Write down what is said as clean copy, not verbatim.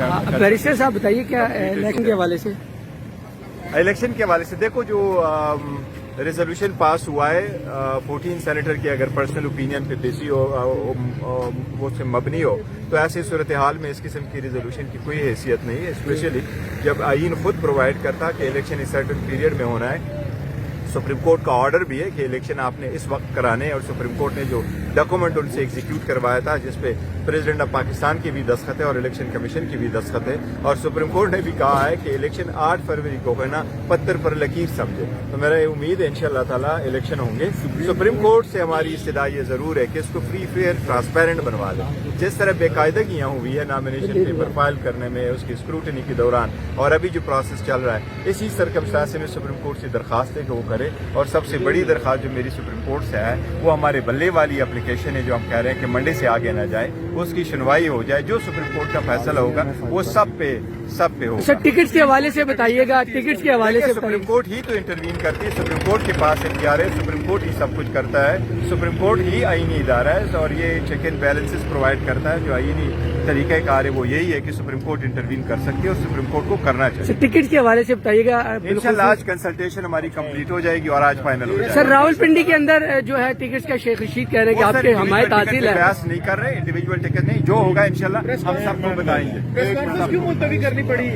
Barrister साहब बताइए क्या इलेक्शन के हवाले से इलेक्शन के हवाले से देखो जो रेजोल्यूशन पास हुआ है 14 सेनेटर की अगर पर्सनल ओपिनियन पे बेसी हो वो से मबनी हो तो ऐसी सूरत हाल में इस किस्म की रेजोल्यूशन की कोई हैसियत नहीं है, स्पेशली जब आईन खुद प्रोवाइड करता कि इलेक्शन इस सर्टेन पीरियड में होना है। सुप्रीम कोर्ट का ऑर्डर भी है कि इलेक्शन आपने इस वक्त कराने, और सुप्रीम कोर्ट ने जो डॉक्यूमेंट उनसे एग्जीक्यूट करवाया था जिसपे प्रेसिडेंट ऑफ पाकिस्तान की भी दस्तखत है और इलेक्शन कमीशन की भी दस्तखत है, और सुप्रीम कोर्ट ने भी कहा है कि इलेक्शन 8 फरवरी को है ना पत्थर पर लकीर समझे। तो मेरा ये उम्मीद है इंशाअल्लाह ताला इलेक्शन होंगे। सुप्रीम कोर्ट से हमारी इस्तदा ये जरूर है कि इसको फ्री फेयर ट्रांसपेरेंट बनवा दें। जिस तरह बेकायदगियां हुई है नॉमिनेशन पेपर फाइल करने में, उसकी स्क्रूटनी के दौरान और अभी जो प्रोसेस चल रहा है, इसी सर्कमस्टांस में सुप्रीम कोर्ट से दरखास्त है कि वो करे। और सबसे बड़ी दरखास्त जो मेरी सुप्रीम कोर्ट से है वो हमारे बल्ले वाली एप्लीकेशन है जो हम कह रहे हैं कि मंडे से आगे न जाए, उसकी सुनवाई हो जाए। जो सुप्रीम कोर्ट का फैसला होगा वो सब पे होगा। सर टिकट्स के हवाले से बताइएगा, टिकट्स के हवाले से सुप्रीम कोर्ट ही तो इंटरवीन करती है, सुप्रीम कोर्ट के पास इख्तियार है, सुप्रीम कोर्ट ही सब कुछ करता है, सुप्रीम कोर्ट ही आईनी इदारा है और ये चेक एंड बैलेंसेस प्रोवाइड करता है। जो आईनी तरीका कार है वो यही है कि सुप्रीम कोर्ट इंटरवीन कर सकती है और सुप्रीम कोर्ट को करना चाहिए। टिकट के हवाले से बताइएगा। इंशाल्लाह आज कंसल्टेशन हमारी कंप्लीट हो जाएगी और आज फाइनल हो जाएगा। सर रावलपिंडी के अंदर जो है टिकट्स का शेख रशीद कह रहे हैं कि आपके हमारे तासील है, प्रयास नहीं कर रहे, इंडिविजुअल टिकट नहीं, जो होगा इंशाल्लाह हम सबको बताएंगे। क्यों मुलतवी करनी पड़ी?